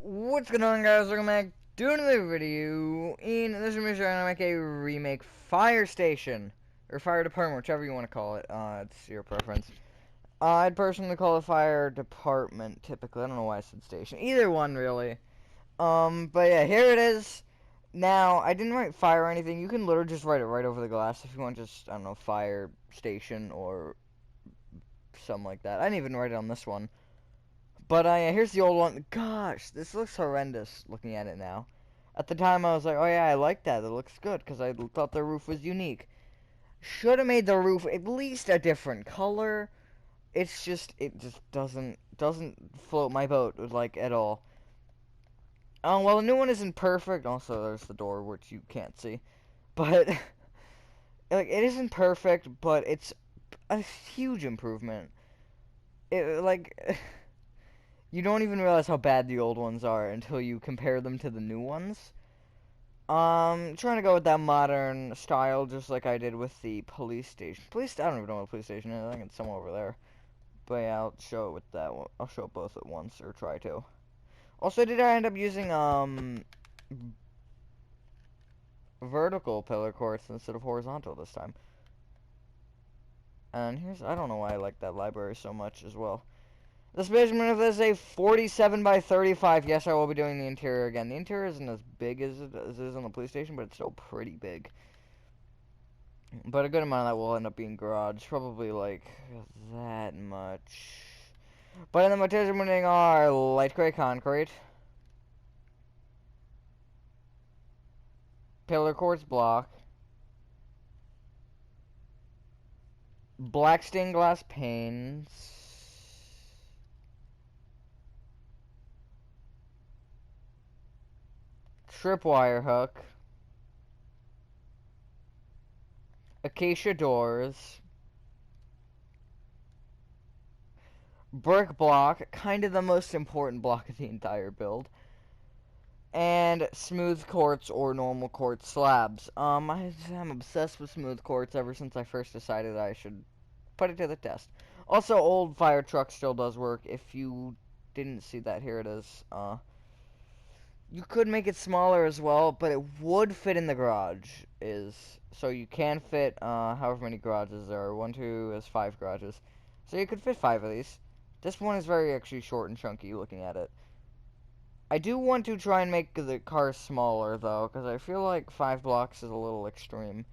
What's going on, guys? Welcome back to another video. In this video, I'm gonna make a remake fire station or fire department, whichever you want to call it. It's your preference. I'd personally call it fire department. Typically, I don't know why I said station. Either one, really. But yeah, here it is. Now, I didn't write fire or anything. You can literally just write it right over the glass if you want. Just I don't know, fire station or something like that. I didn't even write it on this one. But yeah, here's the old one. Gosh, this looks horrendous looking at it now. At the time, I was like, oh yeah, I like that. It looks good because I thought the roof was unique. Should have made the roof at least a different color. It just doesn't float my boat like at all. Oh well, the new one isn't perfect. Also, there's the door which you can't see, but like it isn't perfect, but it's a huge improvement. It like. You don't even realize how bad the old ones are until you compare them to the new ones. Trying to go with that modern style, just like I did with the police station. I don't even know what a police station is. I think it's somewhere over there. But yeah, I'll show it with that one. I'll show it both at once, or try to. Also, did I end up using, vertical pillar courts instead of horizontal this time? And I don't know why I like that library so much as well. This measurement of this is a 47 by 35. Yes, I will be doing the interior again. The interior isn't as big as it is on the police station, but it's still pretty big. But a good amount of that will end up being garage. Probably like that much. But in the measurements are light gray concrete, pillar quartz block, black stained glass panes, tripwire hook, acacia doors, brick block, kind of the most important block of the entire build, and smooth quartz or normal quartz slabs. I'm obsessed with smooth quartz ever since I first decided I should put it to the test. Also, old fire truck still does work. If you didn't see that, here it is. You could make it smaller as well, but it would fit in the garage. So you can fit however many garages there are. 1, 2 is 5 garages, so you could fit 5 of these. This one is very actually short and chunky looking at it. I do want to try and make the car smaller though, because I feel like 5 blocks is a little extreme.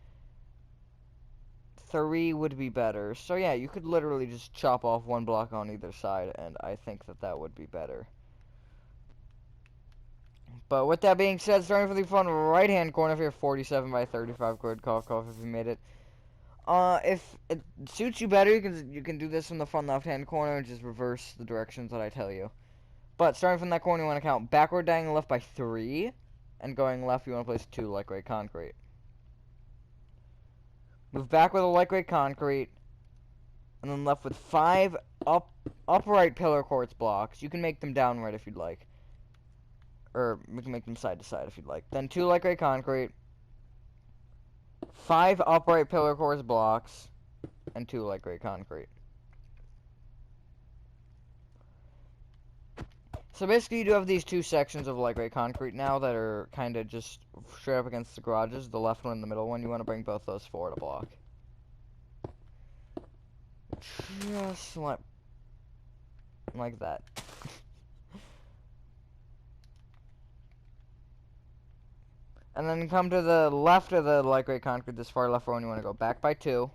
3 would be better. So yeah, you could literally just chop off 1 block on either side, and I think that would be better. But with that being said, starting from the front right-hand corner here, 47 by 35 grid cough if you made it. If it suits you better, you can do this from the front left-hand corner and just reverse the directions that I tell you. But starting from that corner, you want to count backward diagonal left by 3, and going left, you want to place 2 light gray concrete. Move back with a light gray concrete, and then left with 5 upright pillar quartz blocks. You can make them downright if you'd like. Or we can make them side to side if you'd like. Then 2 light gray concrete, 5 upright pillar quartz blocks, and 2 light gray concrete. So basically you do have these 2 sections of light gray concrete now that are kind of just straight up against the garages. The left one and the middle one, you want to bring both those forward a block. Just like that. And then come to the left of the light gray concrete, this far left one, you want to go back by 2.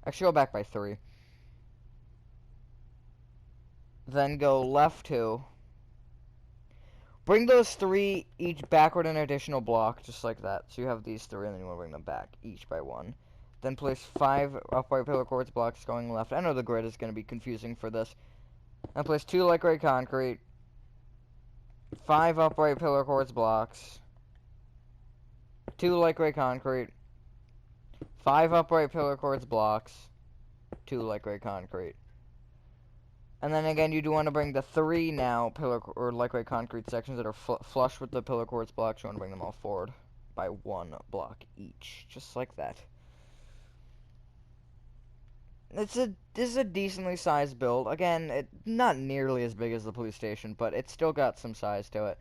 Actually, go back by 3. Then go left 2. Bring those 3 each backward an additional block, just like that. So you have these 3, and then you want to bring them back, each by 1. Then place 5 upright pillar quartz blocks going left. I know the grid is going to be confusing for this. And place 2 light gray concrete, 5 upright pillar quartz blocks, 2 light gray concrete, 5 upright pillar quartz blocks, 2 light gray concrete. And then again, you do want to bring the 3 now pillar or light gray concrete sections that are flush with the pillar quartz blocks. You want to bring them all forward by 1 block each, just like that. This is a decently sized build. Again, not nearly as big as the police station, but it's still got some size to it.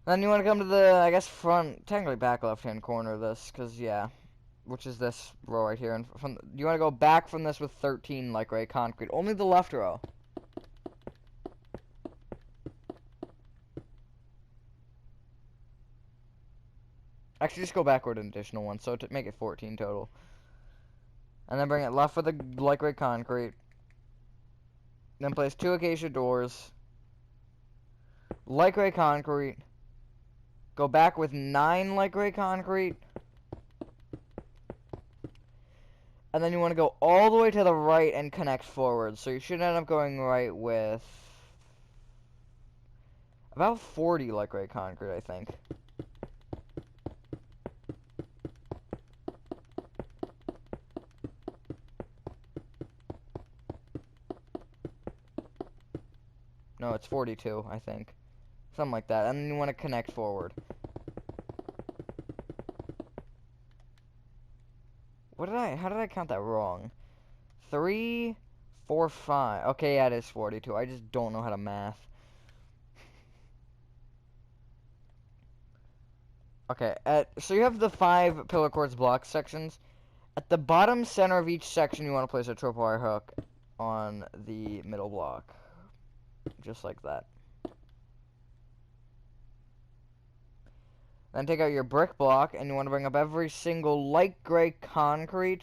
Then you want to come to the, I guess, front, technically back left-hand corner of this, because, yeah, which is this row right here. And you want to go back from this with 13 light gray concrete. Only the left row. Actually, just go backward an additional one, so to make it 14 total. And then bring it left with the light gray concrete. Then place 2 acacia doors. Light gray concrete. Go back with 9 light gray concrete. And then you want to go all the way to the right and connect forward. So you should end up going right with about 40 light gray concrete, I think. No, it's 42, I think. Something like that. And then you want to connect forward. How did I count that wrong? 3, 4, 5. Okay, yeah, it is 42. I just don't know how to math. Okay, so you have the 5 pillar quartz block sections. At the bottom center of each section, you want to place a tripwire hook on the middle block. Just like that. Then take out your brick block, and you want to bring up every single light gray concrete.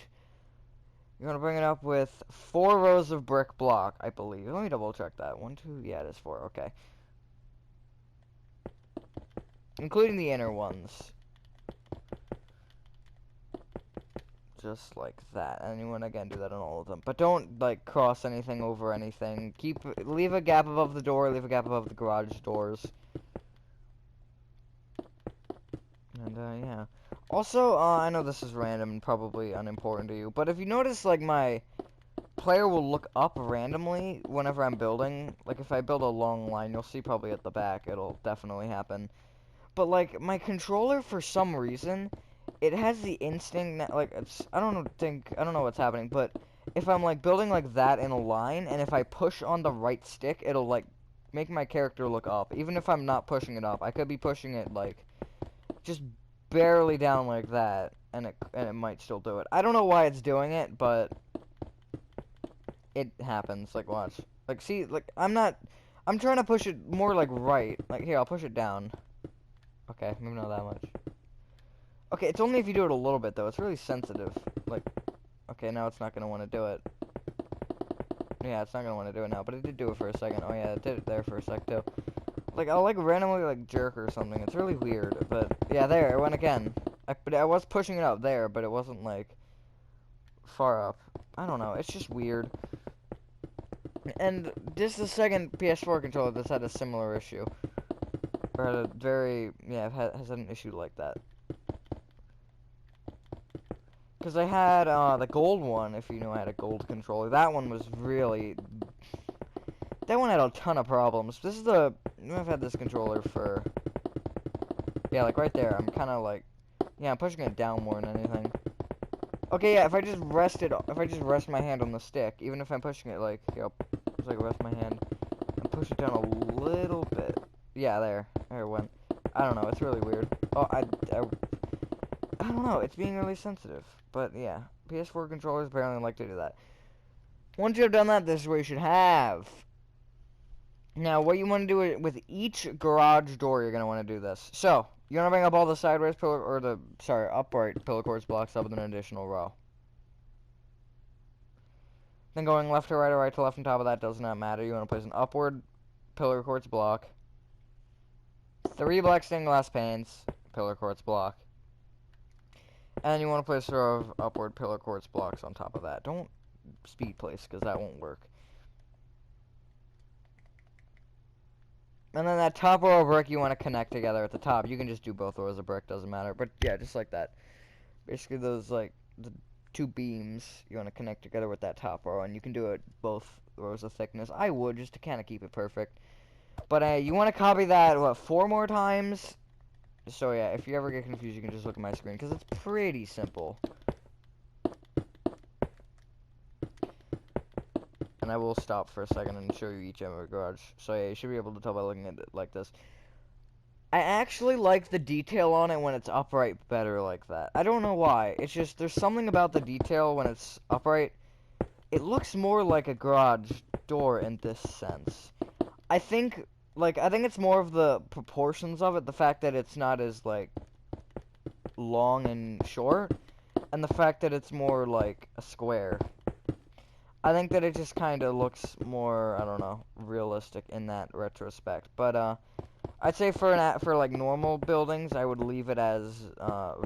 You want to bring it up with 4 rows of brick block, I believe. Let me double check that. 1, 2, yeah, it is 4, okay. Including the inner ones. Just like that. And you want to, again, do that on all of them. But don't, like, cross anything over anything. Leave a gap above the door, leave a gap above the garage doors. And, yeah. Also, I know this is random and probably unimportant to you, but if you notice, like, my player will look up randomly whenever I'm building. Like, if I build a long line, you'll see probably at the back, it'll definitely happen. But, like, my controller, for some reason, it has the instinct that, like, I don't know what's happening, but if I'm, like, building like that in a line, and if I push on the right stick, it'll, like, make my character look up. Even if I'm not pushing it up, I could be pushing it, like, just barely down like that, and it might still do it. I don't know why it's doing it, but it happens. Like, watch. Like, see, like, I'm trying to push it more, like, right. Like, here, I'll push it down. Okay, maybe not that much. Okay, it's only if you do it a little bit, though. It's really sensitive. Like, okay, now it's not going to want to do it. Yeah, it's not going to want to do it now, but it did do it for a second. Oh, yeah, it did it there for a sec, too. Like, I'll, like, randomly, like, jerk or something. It's really weird, but, yeah, there, it went again. But I was pushing it out there, but it wasn't, like, far up. I don't know, it's just weird. And this is the second PS4 controller that's had a similar issue. Or had a very, yeah, has had an issue like that. Because I had, the gold one, if you know I had a gold controller. That one was really... That one had a ton of problems. This is the... I've had this controller for... Yeah, like right there. I'm kind of like... Yeah, I'm pushing it down more than anything. Okay, yeah, if I just rest my hand on the stick, even if I'm pushing it like... Here, I'll just like rest my hand and push it down a little bit. Yeah, there. There it went. I don't know, it's really weird. Oh, I don't know, it's being really sensitive. But, yeah. PS4 controllers apparently like to do that. Once you have done that, this is what you should have. Now, what you want to do with each garage door, you're going to want to do this. So, you're going to bring up all the sideways pillar, or the, sorry, upright pillar quartz blocks up with an additional row. Then going left to right or right to left on top of that does not matter. You want to place an upward pillar quartz block. 3 black stained glass panes, pillar quartz block. And you want to place a row of upward pillar quartz blocks on top of that. Don't speed place, because that won't work. And then that top row of brick you want to connect together at the top. You can just do both rows of brick, doesn't matter. But yeah, just like that. Basically those, like, the 2 beams you want to connect together with that top row. And you can do it both rows of thickness. I would, just to kind of keep it perfect. But you want to copy that, what, 4 more times? So yeah, if you ever get confused, you can just look at my screen, because it's pretty simple. and I will stop for a second and show you each end of the garage. So yeah, you should be able to tell by looking at it like this. I actually like the detail on it when it's upright better like that. I don't know why. It's just, there's something about the detail when it's upright. It looks more like a garage door in this sense. I think it's more of the proportions of it, the fact that it's not as, like, long and short, and the fact that it's more like a square. I think that it just kind of looks more, I don't know, realistic in that retrospect. But, I'd say for like normal buildings, I would leave it as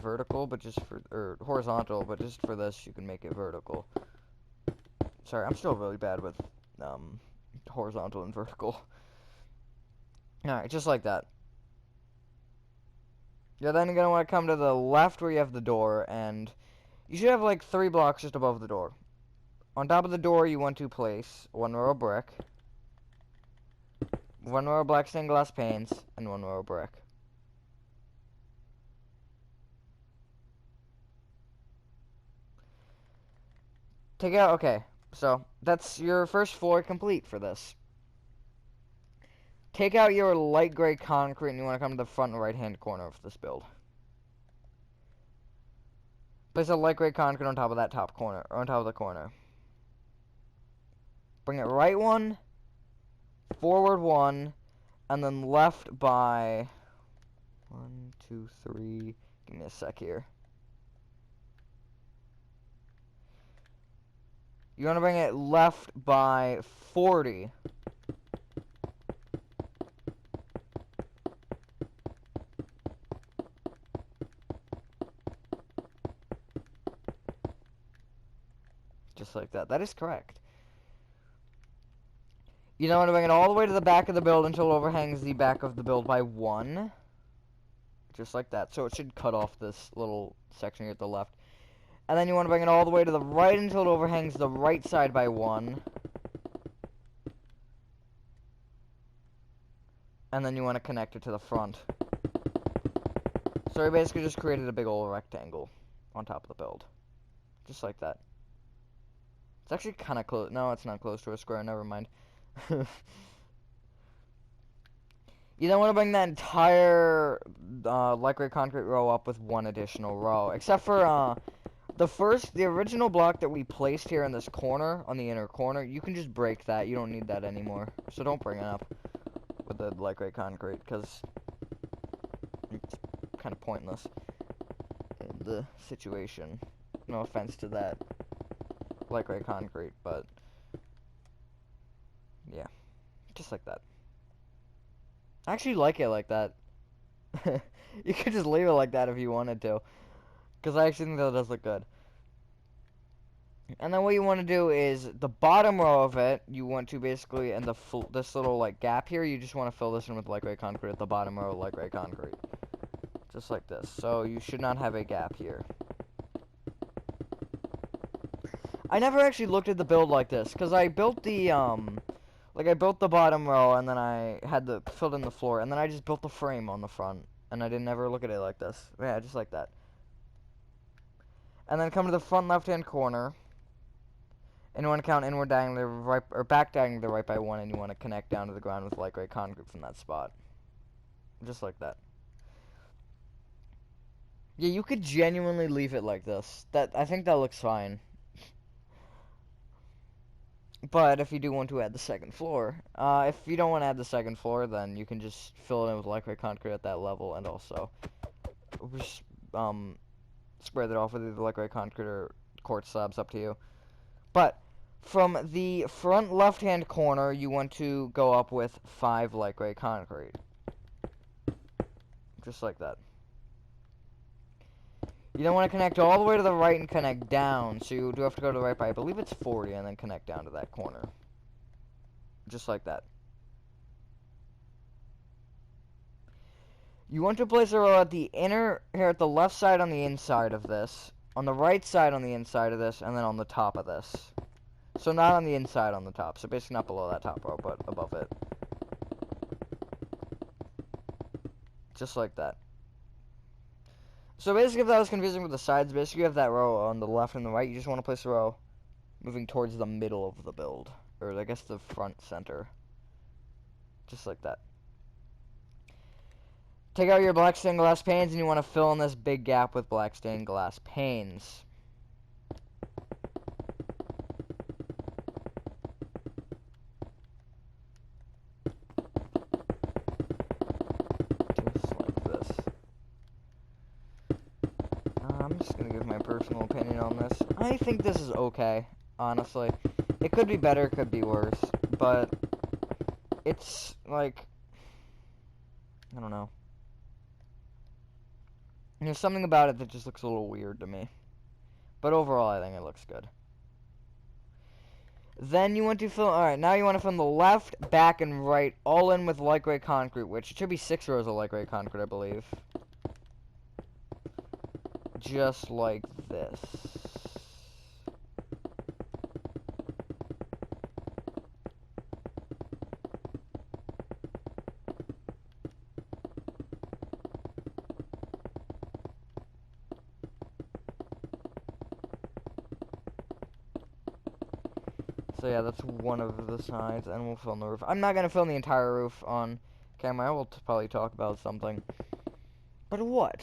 vertical, but just or horizontal, but just for this, you can make it vertical. Sorry, I'm still really bad with horizontal and vertical. Alright, just like that. You're then gonna want to come to the left where you have the door, and you should have like 3 blocks just above the door. On top of the door, you want to place 1 row of brick, 1 row of black stained glass panes, and 1 row of brick. Okay, so that's your first floor complete for this. Take out your light gray concrete and you want to come to the front right hand corner of this build. Place a light gray concrete on top of that top corner, or on top of the corner. Bring it right 1, forward 1, and then left by 1, 2, 3. Give me a sec here. You want to bring it left by 40. Just like that. That is correct. You don't want to bring it all the way to the back of the build until it overhangs the back of the build by 1. Just like that. So it should cut off this little section here at the left. And then you want to bring it all the way to the right until it overhangs the right side by 1. And then you want to connect it to the front. So we basically just created a big old rectangle on top of the build. Just like that. It's actually kind of close. No, it's not close to a square. Never mind. You don't want to bring that entire light gray concrete row up with 1 additional row. Except for the original block that we placed here in this corner, on the inner corner. You can just break that. You don't need that anymore. So don't bring it up with the light gray concrete, because it's kind of pointless in the situation. No offense to that light gray concrete, but yeah, just like that. I actually like it like that. You could just leave it like that if you wanted to, because I actually think that does look good. And then what you want to do is the bottom row of it, you want to basically, and this little like gap here, you just want to fill this in with light gray concrete at the bottom row of light gray concrete, just like this. So you should not have a gap here. I never actually looked at the build like this, because I built the, I built the bottom row, and then I had filled in the floor, and then I just built the frame on the front, and I didn't ever look at it like this. Yeah, just like that. And then come to the front left-hand corner, and you want to count inward diagonally right, or back diagonally right by 1, and you want to connect down to the ground with light gray concrete from that spot. Just like that. Yeah, you could genuinely leave it like this. I think that looks fine. But if you do want to add the second floor, if you don't want to add the second floor, then you can just fill it in with light gray concrete at that level, and also just square that off with either light gray concrete or quartz slabs, up to you. But from the front left-hand corner, you want to go up with 5 light gray concrete, just like that. You don't want to connect all the way to the right and connect down, so you do have to go to the right by, I believe it's 40, and then connect down to that corner. Just like that. You want to place a row at the here at the left side on the inside of this, on the right side on the inside of this, and then on the top of this. So not on the inside, on the top. So basically not below that top row, but above it. Just like that. So basically, if that was confusing with the sides, basically you have that row on the left and the right. You just want to place a row moving towards the middle of the build, or I guess the front center. Just like that. Take out your black stained glass panes and you want to fill in this big gap with black stained glass panes. Just like this. I'm just going to give my personal opinion on this. I think this is okay, honestly. It could be better, it could be worse, but it's like, I don't know. There's something about it that just looks a little weird to me. But overall, I think it looks good. Then you want to fill, alright, now you want to fill the left, back, and right all in with light gray concrete, which it should be 6 rows of light gray concrete, I believe. Just like this. So yeah, that's one of the sides, and we'll fill in the roof. I'm not going to fill in the entire roof on camera. I will probably talk about something. But what?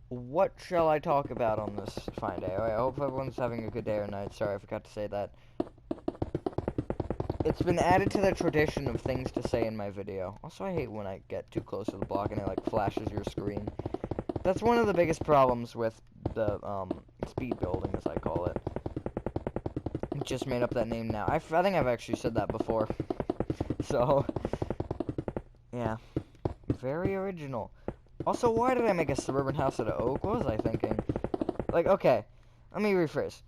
What shall I talk about on this fine day? I hope everyone's having a good day or night. Sorry, I forgot to say that. It's been added to the tradition of things to say in my video. Also, I hate when I get too close to the block and it, like, flashes your screen. That's one of the biggest problems with the, speed building, as I call it. Just made up that name now. I think I've actually said that before. So, yeah. Very original. Also, why did I make a suburban house out of oak? What was I thinking? Like, okay. Let me rephrase.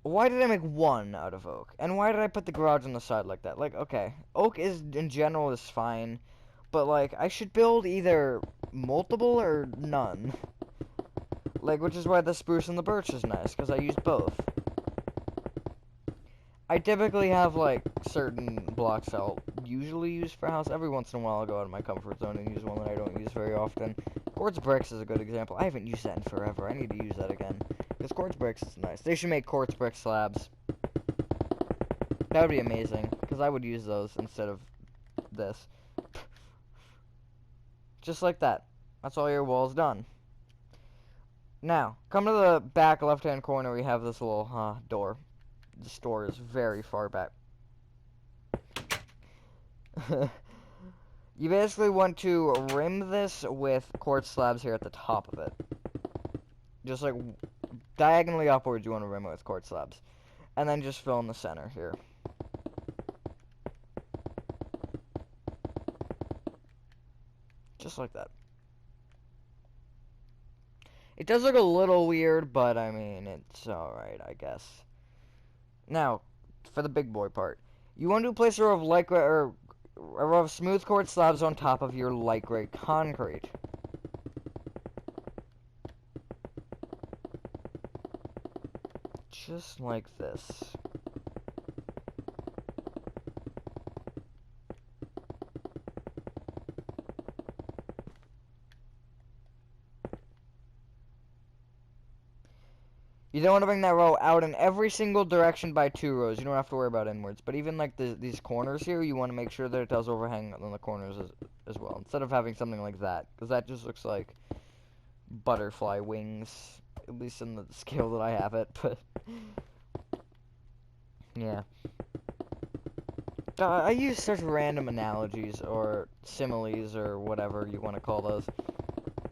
Why did I make one out of oak? And why did I put the garage on the side like that? Like, okay. Oak is, in general, is fine. But, like, I should build either multiple or none. Like, which is why the spruce and the birch is nice, because I use both. I typically have, like, certain blocks I'll usually use for a house. Every once in a while I'll go out of my comfort zone and use one that I don't use very often. Quartz bricks is a good example. I haven't used that in forever. I need to use that again. Because quartz bricks is nice. They should make quartz brick slabs. That would be amazing. Because I would use those instead of this. Just like that. That's all your walls done. Now, come to the back left-hand corner. We have this little door. This door is very far back. You basically want to rim this with quartz slabs here at the top of it. Just like diagonally upwards, you want to rim it with quartz slabs. And then just fill in the center here. Just like that. It does look a little weird, but I mean, it's alright, I guess. Now, for the big boy part. You want to place a row of light gray, or a row of smooth quartz slabs on top of your light gray concrete. Just like this. You don't want to bring that row out in every single direction by 2 rows. You don't have to worry about inwards. But even like these corners here, you want to make sure that it does overhang on the corners as well. Instead of having something like that. Because that just looks like butterfly wings. At least in the scale that I have it. But yeah. I use such random analogies or similes or whatever you want to call those.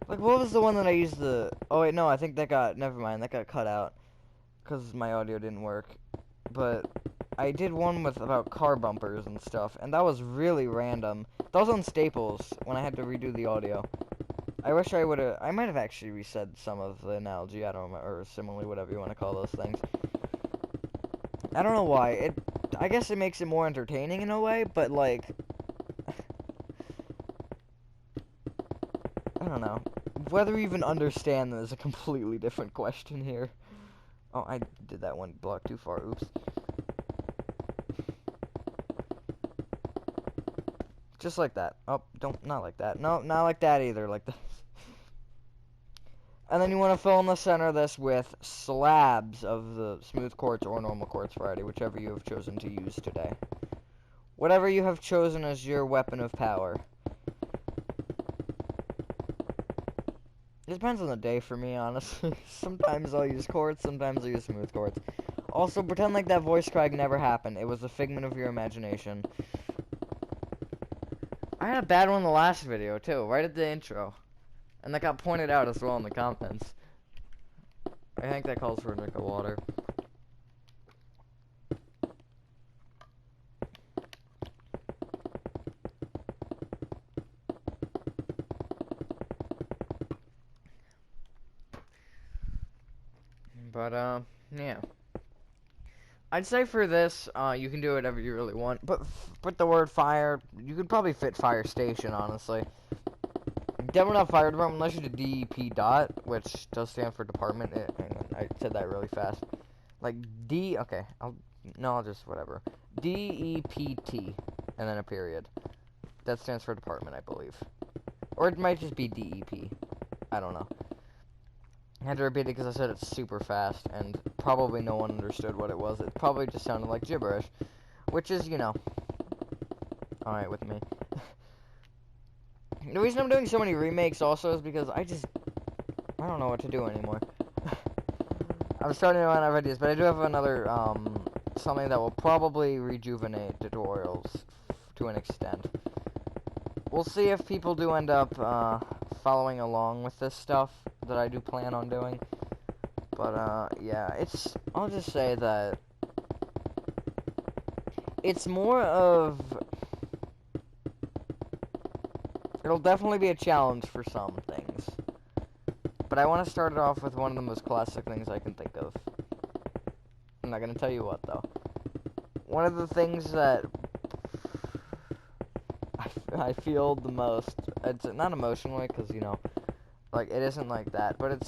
Like, what was the one that I used the... Oh, wait, no, I think that got... Never mind, that got cut out. Because my audio didn't work. But I did one with about car bumpers and stuff. And that was really random. That was on Staples when I had to redo the audio. I wish I would have... I might have actually resaid some of the analogy. I don't remember. Or simile, whatever you want to call those things. I don't know why. I guess it makes it more entertaining in a way. But, like... I don't know. Whether you even understand that is a completely different question here. Oh, I did that one block too far. Oops. Just like that. Oh, not like that. No, not like that either. Like this. And then you want to fill in the center of this with slabs of the smooth quartz or normal quartz variety, whichever you have chosen to use today. Whatever you have chosen as your weapon of power. It depends on the day for me, honestly. Sometimes I'll use quartz, sometimes I'll use smooth quartz. Also, pretend like that voice crack never happened. It was a figment of your imagination. I had a bad one in the last video, too, right at the intro. And that got pointed out as well in the comments. I think that calls for a drink of water. But, yeah. I'd say for this, you can do whatever you really want. But put the word fire, you could probably fit fire station, honestly. Definitely not fire department unless you do DEP dot, which does stand for department. Hang on, I said that really fast. Like okay, I'll just whatever. DEPT, and then a period. That stands for department, I believe. Or it might just be DEP. I don't know. I had to repeat it because I said it super fast, and probably no one understood what it was. It probably just sounded like gibberish, which is, you know, alright with me. The reason I'm doing so many remakes also is because I don't know what to do anymore. I'm starting to run out of ideas, but I do have another, something that will probably rejuvenate tutorials to an extent. We'll see if people do end up, following along with this stuff that I do plan on doing. But, yeah, I'll just say that it's more of, it'll definitely be a challenge for some things. But I want to start it off with one of the most classic things I can think of. I'm not going to tell you what, though. One of the things that I feel the most, it's not emotionally, because, you know, like, it isn't like that, but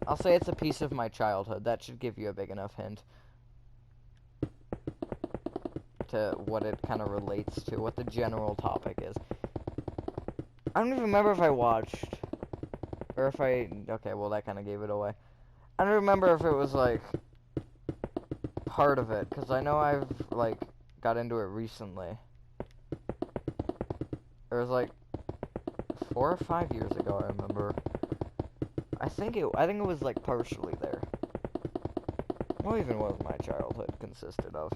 I'll say it's a piece of my childhood. That should give you a big enough hint to what it kind of relates to, what the general topic is. I don't even remember if I watched, or if okay, well, that kind of gave it away. I don't remember if it was, like, part of it, because I know I've, like, got into it recently. It was, like, 4 or 5 years ago, I remember. I think it was, like, partially there. What even was my childhood consisted of?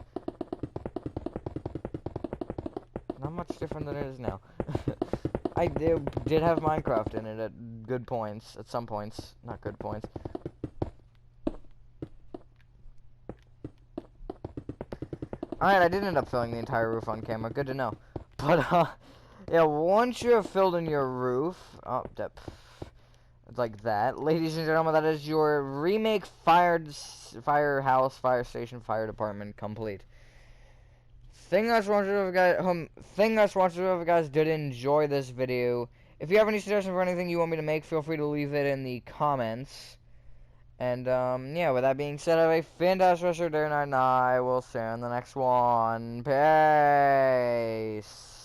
Not much different than it is now. I did have Minecraft in it at good points, at some points, not good points. Alright, I did end up filling the entire roof on camera, good to know. But, yeah, once you have filled in your roof, like that, ladies and gentlemen, that is your remake firehouse, fire station, fire department complete. Thing I just want you to guys did enjoy this video. If you have any suggestions for anything you want me to make, feel free to leave it in the comments. And, yeah, with that being said, have a fantastic rest of your day, night, and I will see you in the next one. Peace.